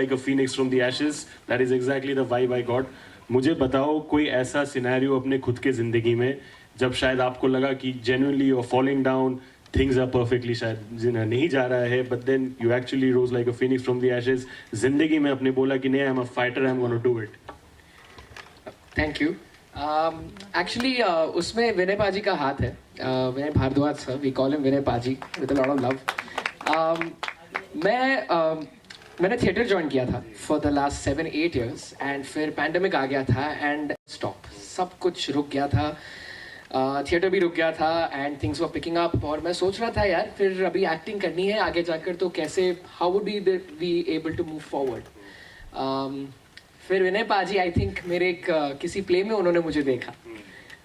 like a phoenix from the ashes. That is exactly the vibe I got. मुझे बताओ कोई ऐसा scenario अपने खुद के ज़िंदगी में जब शायद आपको लगा कि genuinely you are falling down, things are perfectly शायद नहीं जा रहा है, but then you actually rose like a phoenix from the ashes. ज़िंदगी में अपने बोला कि नहीं, I'm a fighter, I'm going to do it. Thank you. Actually उसमें विनय पाजी का हाथ है. Vinay Bhardwaj sir, we call him Vinay paaji with a lot of love. मैंने थिएटर ज्वाइन किया था for the last 7-8 years and फिर पैंडमिक आ गया था एंड स्टॉप, सब कुछ रुक गया था. थिएटर भी रुक गया था and things were picking up. और मैं सोच रहा था यार फिर अभी एक्टिंग करनी है आगे जाकर, तो कैसे, how would be able to move forward. फिर विनय पाजी आई थिंक मेरे एक किसी प्ले में उन्होंने मुझे देखा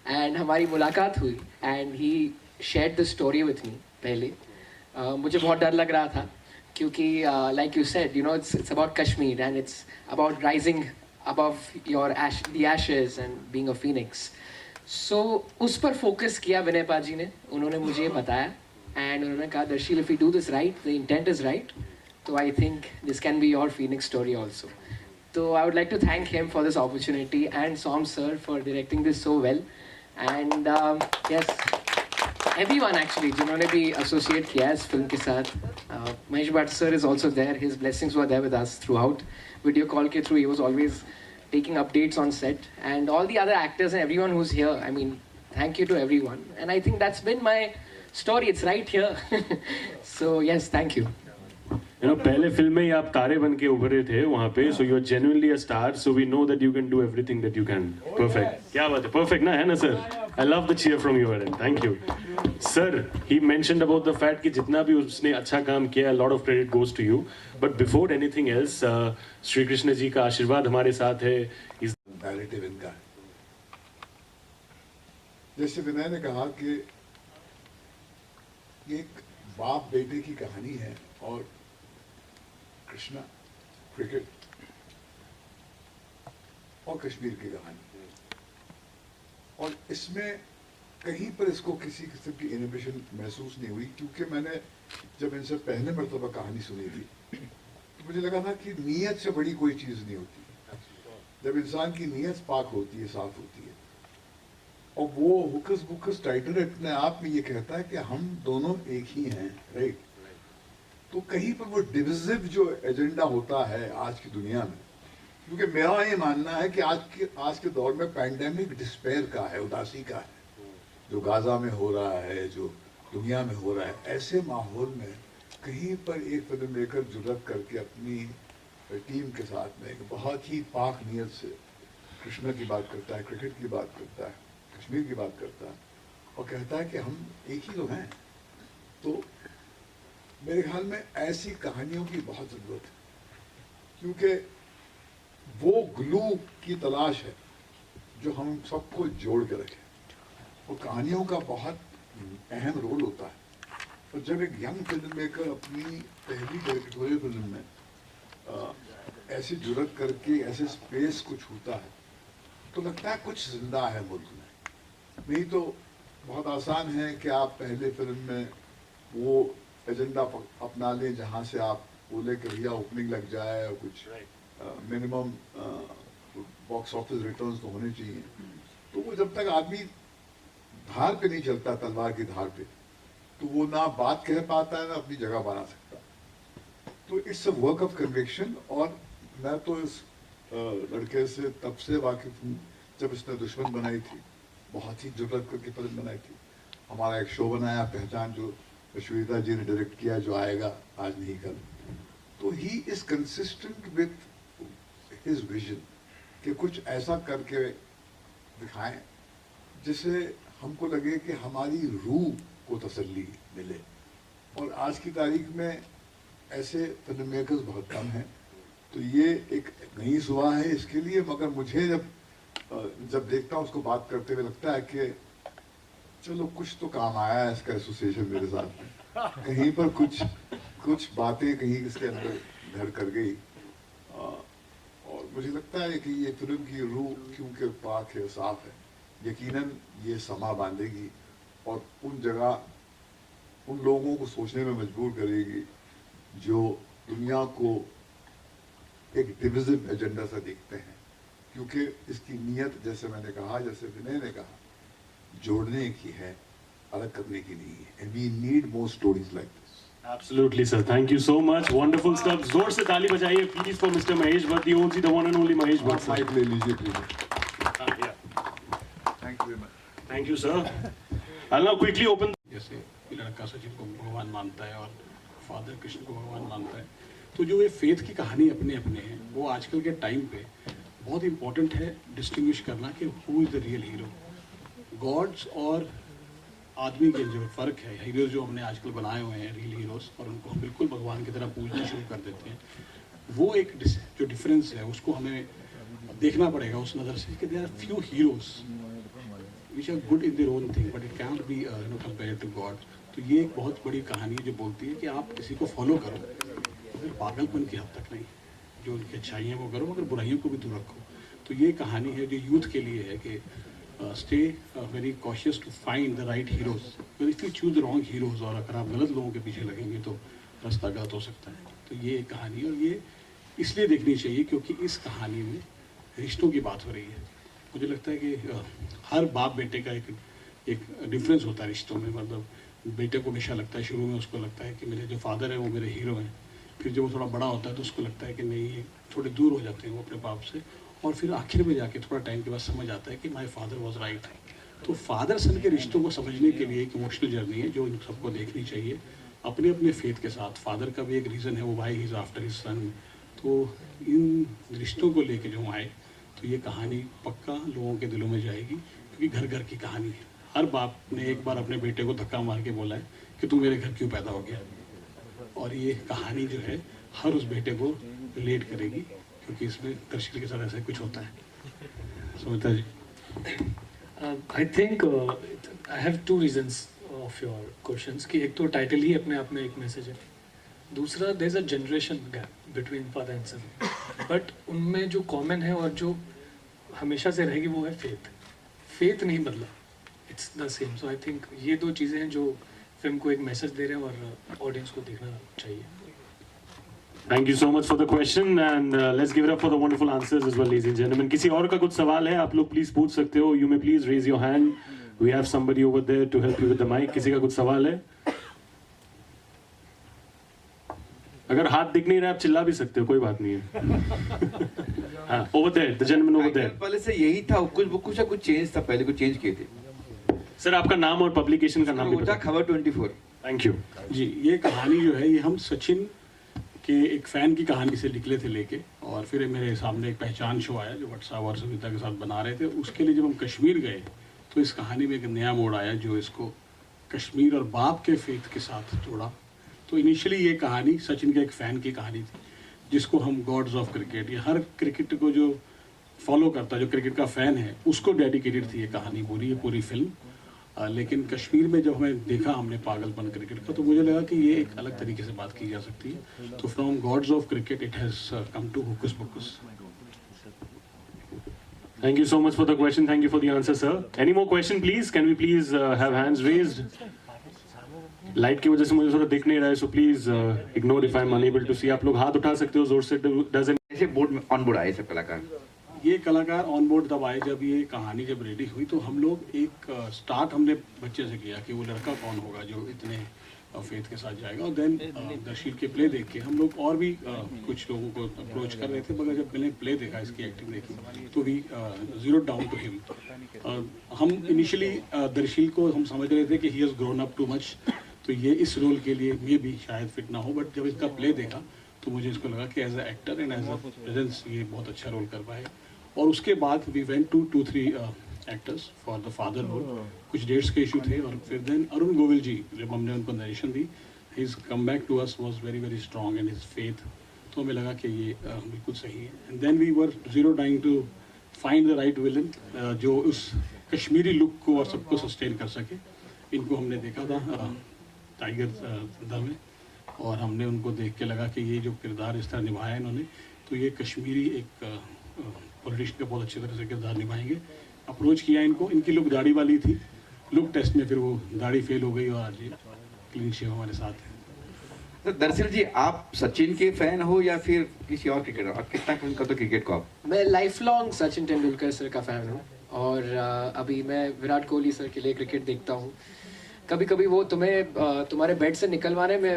एंड हमारी मुलाकात हुई and he shared the story with me. पहले मुझे बहुत डर लग रहा था क्योंकि like you said, you know, it's about Kashmir and it's about rising above your the ashes and being a phoenix. So उस पर फोकस किया विनय पाजी ने. उन्होंने मुझे ये बताया एंड उन्होंने कहा, Darsheel, if you do this right, the intent is right, तो I think this can be your phoenix story also. So I would like to thank him for this opportunity and Som sir for directing this so well. And yes, everyone actually जिन्होंने भी associate किया है इस film के साथ. Mahesh Bhatt sir is also there. His blessings were there with us throughout. Video call के through he was always taking updates on set. And all the other actors and everyone who's here. I mean, thank you to everyone. And I think that's been my story. It's right here. So yes, thank you. You know, पहले film में ही आप तारे बन के उभरे थे वहाँ पे, so you're genuinely a star, so we know that you can do everything that you can. Perfect. क्या बात है, perfect ना, है ना sir? I love the cheer from your end. Thank you. Sir, he mentioned about the fact कि जितना भी उसने अच्छा काम किया, a lot of credit goes to you. But before anything else, Shri Krishna ji का आशीर्वाद हमारे साथ है. Narrative इनका है. जैसे विनय ने कहा कि ये एक बाप बेटे की कहानी है और कृष्णा, क्रिकेट और कश्मीर की कहानी, और इसमें कहीं पर इसको किसी किस्म की इनहिबिशन महसूस नहीं हुई. क्योंकि मैंने जब इनसे पहले मर्तबा कहानी सुनी थी तो मुझे लगा था कि नीयत से बड़ी कोई चीज़ नहीं होती. जब इंसान की नीयत पाक होती है, साफ होती है, और वो हुकस बुकस टाइटल अपने आप में ये कहता है कि हम दोनों एक ही हैं, राइट, तो कहीं पर वो डिविजिव जो एजेंडा होता है आज की दुनिया में, क्योंकि मेरा ये मानना है कि आज के दौर में पैंडेमिक डिस्पेयर का है, उदासी का है, जो गाजा में हो रहा है, जो दुनिया में हो रहा है. ऐसे माहौल में कहीं पर एक फिल्म लेकर जुर्रत करके अपनी टीम के साथ में एक बहुत ही पाक नीयत से कृष्णा की बात करता है, क्रिकेट की बात करता है, कश्मीर की बात करता है और कहता है कि हम एक ही लोग हैं. तो मेरे ख्याल में ऐसी कहानियों की बहुत ज़रूरत है, क्योंकि वो ग्लू की तलाश है जो हम सबको जोड़ के रखे. वो कहानियों का बहुत अहम रोल होता है. और जब एक यंग फिल्म मेकर अपनी पहली डायरेक्टोरियल फिल्म में ऐसी जुर्रत करके ऐसे स्पेस को छूता है तो लगता है कुछ जिंदा है मुल्क में. नहीं तो बहुत आसान है कि आप पहले फिल्म में वो एजेंडा अपना लें जहाँ से आप बोले कि भैया ओपनिंग लग जाए और कुछ मिनिमम बॉक्स ऑफिस रिटर्न्स तो होने चाहिए. तो वो जब तक आदमी धार पे नहीं चलता, तलवार की धार पे, तो वो ना बात कह पाता है ना अपनी जगह बना सकता. तो it's a work of conviction. और मैं तो इस लड़के से तब से वाकिफ हूँ जब इसने दुश्मन बनाई थी, बहुत ही जुर्रत करके फिल्म बनाई थी. हमारा एक शो बनाया पहचान, जो श्वेता जी ने डायरेक्ट किया, जो आएगा आज नहीं कल. तो he is consistent with his vision कि कुछ ऐसा करके दिखाएं जिससे हमको लगे कि हमारी रूह को तसल्ली मिले. और आज की तारीख में ऐसे फिल्म मेकर्स बहुत कम हैं. तो ये एक नई सुबह है इसके लिए. मगर मुझे जब देखता हूँ उसको बात करते हुए लगता है कि चलो कुछ तो काम आया है इसका एसोसिएशन मेरे साथ में. कहीं पर कुछ बातें कहीं इसके अंदर घर कर गई. और मुझे लगता है कि ये फिल्म की रूह क्योंकि पाक है, साफ है, यकीनन ये समा बांधेगी और उन जगह उन लोगों को सोचने में मजबूर करेगी जो दुनिया को एक डिविजन एजेंडा सा देखते हैं, क्योंकि इसकी नीयत जैसे मैंने कहा, जैसे विनय ने कहा, जोड़ने की है, अलग करने की नहीं है। And we need more stories like this. Absolutely, sir. Thank you so much. Wonderful stuff. जोर से ताली बजाइए please for Mr. Mahesh Bhatt, the one and only Mahesh Bhatt. Mike ले लीजिए please. Yeah. Thank you very much. Thank you, sir. I'll now quickly open. जैसे लड़का सचिन को भगवान मानता है और फादर कृष्ण को भगवान मानता है, तो जो ये फेथ की कहानी अपने अपने हैं, वो आजकल के टाइम पे बहुत इंपॉर्टेंट है डिस्टिंग्विश करना कि who is the real hero. Gods और आदमी के जो फ़र्क है, हीरोज़ जो हमने आजकल बनाए हुए हैं रियल हीरोज़, और उनको हम बिल्कुल भगवान की तरह पूजना शुरू कर देते हैं, वो एक जो डिफरेंस है उसको हमें देखना पड़ेगा उस नज़र से कि there are few heroes which are good in their own thing, but it can't be compared to God. तो ये एक बहुत बड़ी कहानी है जो बोलती है कि आप किसी को फॉलो करो, मगर पागलपन की हद तक नहीं, जो उनकी अच्छाई हैं वो करो, मगर बुराइयों को भी दूर रखो। तो ये कहानी है जो यूथ के लिए है कि stay very cautious to find the right heroes, but if you choose the wrong heroes, और अगर आप गलत लोगों के पीछे लगेंगे तो रास्ता गलत हो सकता है। तो ये एक कहानी है, और ये इसलिए देखनी चाहिए क्योंकि इस कहानी में रिश्तों की बात हो रही है। मुझे लगता है कि हर बाप बेटे का एक डिफरेंस होता है रिश्तों में। मतलब बेटे को हमेशा लगता है, शुरू में उसको लगता है कि मेरे जो फादर हैं वो मेरे हीरो हैं, फिर जब वो थोड़ा बड़ा होता है तो उसको लगता है कि नहीं, ये थोड़े दूर हो जाते हैं वो अपने बाप से, और फिर आखिर में जाके थोड़ा टाइम के बाद समझ आता है कि माई फादर वॉज राइट। तो फादर सन के रिश्तों को समझने के लिए एक इमोशनल जर्नी है जो इन सबको देखनी चाहिए अपने अपने फेथ के साथ। फादर का भी एक रीज़न है, वो why he is after his son. तो इन रिश्तों को लेके जो आए, तो ये कहानी पक्का लोगों के दिलों में जाएगी, क्योंकि घर घर की कहानी है। हर बाप ने एक बार अपने बेटे को धक्का मार के बोला है कि तू मेरे घर क्यों पैदा हो गया, और ये कहानी जो है हर उस बेटे को रिलेट करेगी, क्योंकि इसमें दर्शक के साथ ऐसा कुछ होता है। सुमिता जी। I think I have two reasons of your questions कि एक तो टाइटल ही अपने आप में एक मैसेज है, दूसरा there is a generation gap between father and son, but उनमें जो कॉमन है और जो हमेशा से रहेगी वो है फेथ नहीं बदला, it's the same. So I think ये दो चीज़ें हैं जो फिल्म को एक मैसेज दे रहे हैं और ऑडियंस को देखना चाहिए। Thank you so much for the question, and let's give it up for the wonderful answers as well, ladies and gentlemen. किसी और का कुछ सवाल है आप लोग प्लीज पूछ सकते हो। You may please raise your hand. We have somebody over there to help you with the mic. किसी का कुछ सवाल है? अगर हाथ दिख नहीं रहा आप चिल्ला भी सकते हो, कोई बात नहीं है। हाँ, over there, the gentleman over there. पहले से यही था, कुछ चेंज था, पहले कुछ चेंज किए थे। सर आपका नाम और पब्लिकेशन का नाम भी बताइए। खबर 24। थैंक यू जी। ये कहानी जो है ये हम सचिन के एक फ़ैन की कहानी से निकले थे लेके, और फिर मेरे सामने एक पहचान शो आया जो व्हाट्सएप और सुमिता के साथ बना रहे थे। उसके लिए जब हम कश्मीर गए तो इस कहानी में एक नया मोड़ आया जो इसको कश्मीर और बाप के फेथ के साथ जोड़ा। तो इनिशियली ये कहानी सचिन के एक फ़ैन की कहानी थी, जिसको हम गॉड्स ऑफ क्रिकेट, या हर क्रिकेट को जो फॉलो करता है, जो क्रिकेट का फ़ैन है, उसको डेडिकेटेड थी ये कहानी पूरी फिल्म। लेकिन कश्मीर में जब हमें देखा हमने पागलपन क्रिकेट का, तो मुझे लगा कि ये एक अलग तरीके से बात की जा सकती है। तो from gods of cricket it has come to hocus pocus. Thank you so much for the question. Thank you for the answer, sir. Any more question, please? Can we please have hands raised? Light की वजह से मुझे थोड़ा दिख नहीं रहा है, so please ignore if I'm unable to see. आप लोग हाथ उठा सकते हो जोर से। Doesn't ऐसे बोर्ड में ऑन बोर्ड आए सब कलाकार। ये कलाकार ऑन बोर्ड तब आए जब ये कहानी जब रेडी हुई, तो हम लोग एक स्टार्ट हमने बच्चे से किया कि वो लड़का कौन होगा जो इतने फेथ के साथ जाएगा, और देन दर्शील के प्ले देख के हम लोग और भी कुछ लोगों को अप्रोच कर रहे थे, मगर जब मैंने प्ले देखा, इसकी एक्टिंग देखी, तो we zero down to him. हम इनिशियली दर्शील को हम समझ रहे थे कि he has grown up too much, तो ये इस रोल के लिए मे भी शायद फिट ना हो, बट जब इसका प्ले देखा तो मुझे इसको लगा कि as a actor and as a presence ये बहुत अच्छा रोल कर पाए। और उसके बाद we went to 2-3 actors for the father role. कुछ डेट्स के इशू थे, और फिर देन अरुण गोविल जी जब हमने उनको नरेशन दी, his come back to us was very very strong and his faith, तो हमें लगा कि ये बिल्कुल सही है। And then we were zero time to find the right villain जो उस कश्मीरी लुक को और सबको सस्टेन कर सके। इनको हमने देखा था टाइगर ज़िंदा में, और हमने उनको देख के लगा कि ये जो किरदार इस तरह निभाया इन्होंने, तो ये कश्मीरी एक पॉलिटिशियन का बहुत अच्छी तरह से किरदार निभाएंगे। अप्रोच किया इनको, इनकी लुक दाढ़ी वाली थी, लुक टेस्ट में फिर वो दाढ़ी फेल हो गई और आज ये क्लीन शेव हमारे साथ है। तो दरअसल जी आप सचिन के फैन हो या फिर किसी और क्रिकेटर, और कितना पसंद करते हो क्रिकेट को आप? मैं life long Sachin Tendulkar sir का फ़ैन हूँ और अभी मैं विराट कोहली सर के लिए क्रिकेट देखता हूँ। कभी कभी वो तुम्हारे बेड से निकलवाने में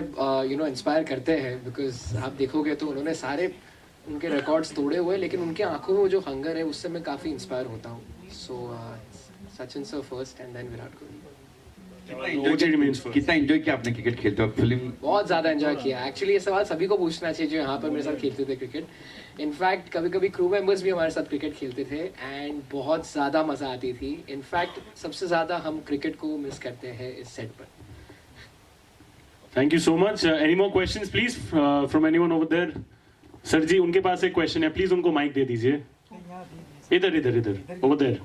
इंस्पायर करते हैं, बिकॉज आप देखोगे तो उन्होंने सारे उनके रिकॉर्ड्स तोड़े हुए, लेकिन उनके आंखों में वो जो हंगर है उससे मैं काफ़ी इंस्पायर होता हूँ। So Sachin sir first and then Virat Kohli. कितना एंजॉय किया आपने क्रिकेट खेलते वक्त? फिल्म बहुत ज़्यादा एंजॉय किया। एक्चुअली ये सवाल सभी को पूछना चाहिए जो यहाँ पर मेरे साथ खेलते थे क्रिकेट। इनफैक्ट कभी कभी क्रू मेंबर्स भी हमारे साथ क्रिकेट खेलते थे एंड बहुत ज़्यादा मज़ा आती थी। इनफैक्ट सबसे ज़्यादा हम क्रिकेट को मिस करते हैं इस सेट पर। Thank you so much. Any more questions please from anyone over there? Sir ji उनके पास एक क्वेश्चन है, प्लीज उनको माइक दे दीजिए। इधर इधर इधर ओवर देयर,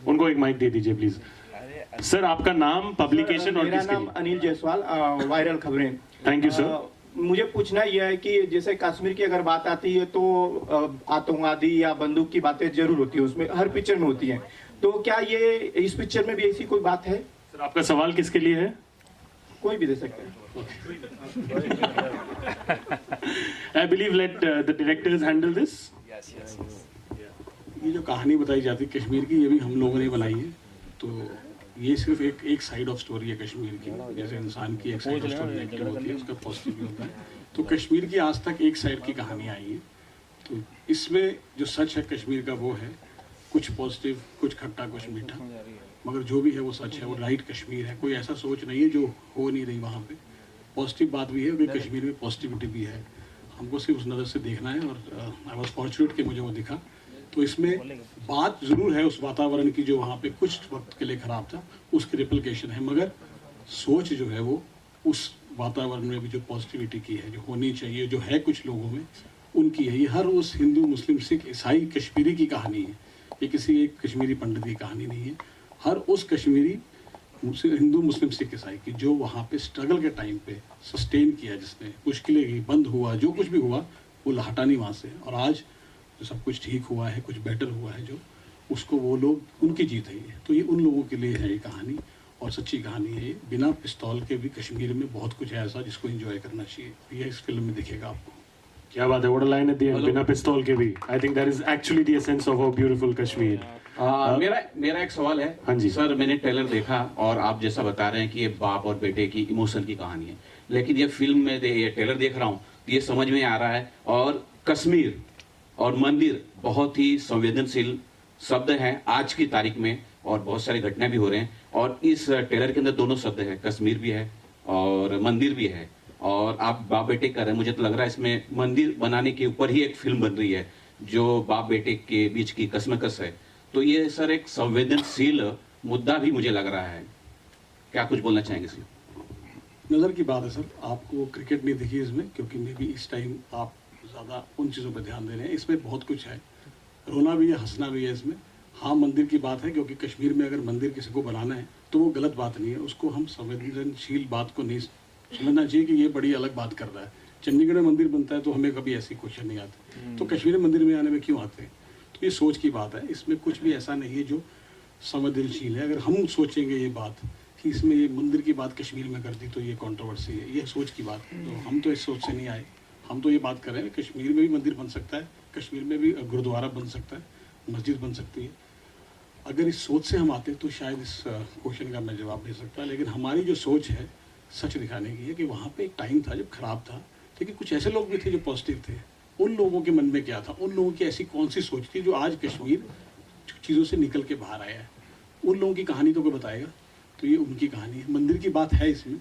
उनको एक माइक दे दीजिए प्लीज। सर आपका नाम, पब्लिकेशन और मेरा नाम अनिल जायसवाल, वायरल खबरें। Thank you sir. मुझे पूछना यह है कि जैसे कश्मीर की अगर बात आती है तो आतंकवादी या बंदूक की बातें जरूर होती है, उसमें हर पिक्चर में होती है। तो क्या ये इस पिक्चर में भी ऐसी कोई बात है? सर आपका सवाल किसके लिए है? कोई भी दे सकता है। I believe let the directors handle this. ये जो कहानी बताई जाती है कश्मीर की, ये भी हम लोगों ने बनाई है। तो ये सिर्फ एक साइड ऑफ स्टोरी है कश्मीर की। जैसे इंसान की एक साइड ऑफ स्टोरी नेगेटिव होती है, उसका पॉजिटिव भी होता है। तो कश्मीर की आज तक एक साइड की कहानी आई है। तो इसमें जो सच है कश्मीर का वो है, कुछ पॉजिटिव, कुछ खट्टा, कुछ मीठा, मगर जो भी है वो सच है। वो राइट कश्मीर है, कोई ऐसा सोच नहीं है जो हो नहीं रही वहाँ पे। पॉजिटिव बात भी है कि कश्मीर में पॉजिटिविटी भी है, हमको सिर्फ उस नज़र से देखना है। और आई वॉज फॉर्चुनेट कि मुझे वो दिखा। तो इसमें बात ज़रूर है उस वातावरण की जो वहाँ पे कुछ वक्त के लिए ख़राब था, उसकी रिप्लिकेशन है, मगर सोच जो है वो उस वातावरण में भी जो पॉजिटिविटी की है, जो होनी चाहिए, जो है कुछ लोगों में, उनकी है। ये हर उस हिंदू, मुस्लिम, सिख, ईसाई, कश्मीरी की कहानी है। ये किसी एक कश्मीरी पंडित की कहानी नहीं है। हर उस कश्मीरी, हिंदू, मुस्लिम, सिख, ईसाई की जो वहाँ पे स्ट्रगल के टाइम पे सस्टेन किया, जिसने मुश्किलें की, बंद हुआ, जो कुछ भी हुआ वो हटा नहीं वहाँ से। और आज जो सब कुछ ठीक हुआ है, कुछ बेटर हुआ है, जो उसको वो लोग, उनकी जीत है ये। तो ये उन लोगों के लिए है ये कहानी, और सच्ची कहानी है ये। बिना पिस्तौल के भी कश्मीर में बहुत कुछ है ऐसा जिसको एंजॉय करना चाहिए। ये इस फिल्म में दिखेगा आपको। क्या बात है, what a line at the end, बिना पिस्तौल के भी। I think that is actually the essence of a beautiful Kashmir. मेरा एक सवाल है। हाँ जी सर, मैंने ट्रेलर देखा और आप जैसा बता रहे हैं कि ये बाप और बेटे की इमोशन की कहानी है, लेकिन ये फिल्म में ये ट्रेलर देख रहा हूँ तो ये समझ में आ रहा है। और कश्मीर और मंदिर बहुत ही संवेदनशील शब्द हैं आज की तारीख में, और बहुत सारी घटनाएं भी हो रहे हैं। और इस ट्रेलर के अंदर दोनों शब्द है, कश्मीर भी है और मंदिर भी है। और आप बाप बेटे कर रहे हैं, मुझे तो लग रहा है इसमें मंदिर बनाने के ऊपर ही एक फिल्म बन रही है जो बाप बेटे के बीच की कश्मकश है। तो ये सर एक संवेदनशील मुद्दा भी मुझे लग रहा है। क्या कुछ बोलना चाहेंगे सर? नज़र की बात है सर। आपको क्रिकेट नहीं दिखी इसमें, क्योंकि मे बी इस टाइम आप ज़्यादा उन चीज़ों पर ध्यान दे रहे हैं। इसमें बहुत कुछ है, रोना भी है, हंसना भी है इसमें। हाँ, मंदिर की बात है, क्योंकि कश्मीर में अगर मंदिर किसी को बनाना है तो वो गलत बात नहीं है। उसको हम संवेदनशील बात को नहीं समझना चाहिए कि ये बड़ी अलग बात कर रहा है। चंडीगढ़ में मंदिर बनता है तो हमें कभी ऐसी क्वेश्चन नहीं आते, तो कश्मीर में मंदिर में आने में क्यों आते हैं? तो ये सोच की बात है। इसमें कुछ भी ऐसा नहीं है जो संवेदनशील है। अगर हम सोचेंगे ये बात कि इसमें ये मंदिर की बात कश्मीर में कर दी तो ये कंट्रोवर्सी है, ये सोच की बात है। तो हम तो इस सोच से नहीं आए। हम तो ये बात कर रहे हैं कश्मीर में भी मंदिर बन सकता है, कश्मीर में भी गुरुद्वारा बन सकता है, मस्जिद बन सकती है। अगर इस सोच से हम आते तो शायद इस क्वेश्चन का मैं जवाब दे सकता। लेकिन हमारी जो सोच है सच दिखाने की है कि वहाँ पे एक टाइम था जब खराब था, लेकिन कुछ ऐसे लोग भी थे जो पॉजिटिव थे। उन लोगों के मन में क्या था, उन लोगों की ऐसी कौन सी सोच थी जो आज कश्मीर चीज़ों से निकल के बाहर आया है। उन लोगों की कहानी तो कोई बताएगा, तो ये उनकी कहानी है। मंदिर की बात है इसमें,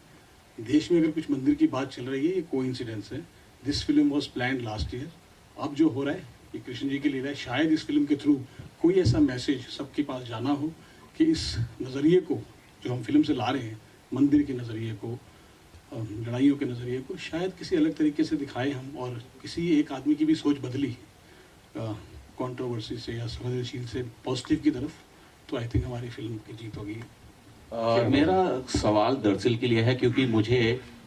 देश में अगर कुछ मंदिर की बात चल रही है ये कोइंसिडेंस है। This film was planned last year. अब जो हो रहा है ये कृष्ण जी के लिए है। शायद इस फिल्म के थ्रू कोई ऐसा मैसेज सबके पास जाना हो कि इस नज़रिए को जो हम फिल्म से ला रहे हैं, मंदिर के नज़रिए को, लड़ाइयों के नज़रिए को, शायद किसी अलग तरीके से दिखाएं हम, और किसी एक आदमी की भी सोच बदली कंट्रोवर्सी से या संवेदनशील से पॉजिटिव की तरफ, तो आई थिंक हमारी फिल्म की जीत होगी। मेरा सवाल दरअसल के लिए है क्योंकि मुझे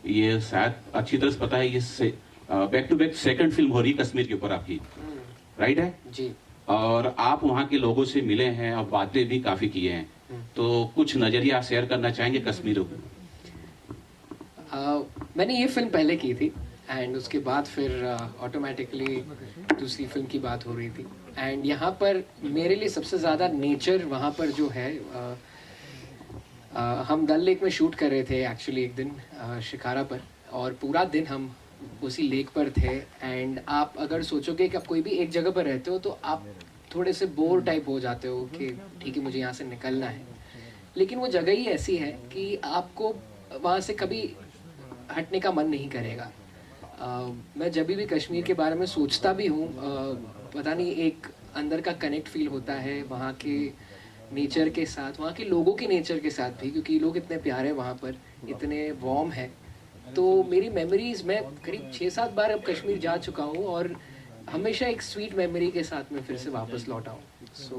ये शायद अच्छी तरह से पता है, ये back to back second film हो रही है कश्मीर के ऊपर आपकी, राइट है जी। और आप वहाँ के लोगों से मिले हैं और बातें भी काफी किए हैं, तो कुछ नजरिया शेयर करना चाहेंगे कश्मीर को? मैंने ये फिल्म पहले की थी एंड उसके बाद फिर ऑटोमेटिकली दूसरी फिल्म की बात हो रही थी एंड यहाँ पर मेरे लिए सबसे ज़्यादा नेचर वहाँ पर जो है हम डल लेक में शूट कर रहे थे एक्चुअली एक दिन शिकारा पर, और पूरा दिन हम उसी लेक पर थे एंड आप अगर सोचोगे कि आप कोई भी एक जगह पर रहते हो तो आप थोड़े से बोर टाइप हो जाते हो कि ठीक है मुझे यहाँ से निकलना है, लेकिन वो जगह ही ऐसी है कि आपको वहाँ से कभी हटने का मन नहीं करेगा। मैं जब भी कश्मीर के बारे में सोचता भी हूँ पता नहीं एक अंदर का कनेक्ट फील होता है वहाँ के नेचर के साथ, वहाँ के लोगों के नेचर के साथ भी, क्योंकि लोग इतने प्यारे वहाँ पर, इतने वार्म है। तो मेरी मेमोरीज, मैं करीब 6-7 बार अब कश्मीर जा चुका हूँ और हमेशा एक स्वीट मेमोरी के साथ मैं फिर से वापस लौटा हूँ। So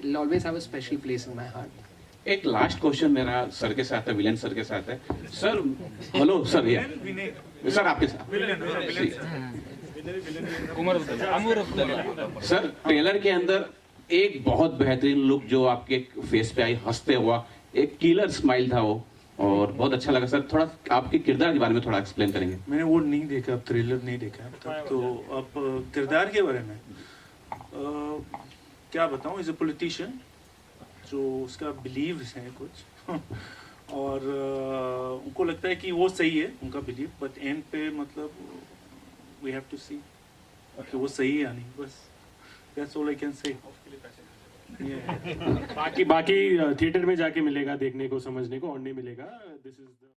it always have a special place in my heart. एक लास्ट क्वेश्चन मेरा सर के साथ है, विलेन सर के साथ है। सर हेलो सर, ये सर आपके साथ सर ट्रेलर के अंदर एक बहुत बेहतरीन लुक जो आपके फेस पे आई हंसते हुआ, एक किलर स्माइल था वो, और बहुत अच्छा लगा। सर थोड़ा आपके किरदार के बारे में थोड़ा एक्सप्लेन करेंगे। मैंने वो नहीं देखा, अब ट्रेलर नहीं देखा अब तक, तो अब किरदार के बारे में क्या बताऊं। इज अ पॉलिटिशियन जो उसका बिलीव्स है कुछ और उनको लगता है कि वो सही है उनका बिलीव, बट एंड पे मतलब वी हैव टू सी कि वो सही है या नहीं, बस that's all I can say. बाकी थिएटर में जाके मिलेगा देखने को, समझने को, और नहीं मिलेगा। This is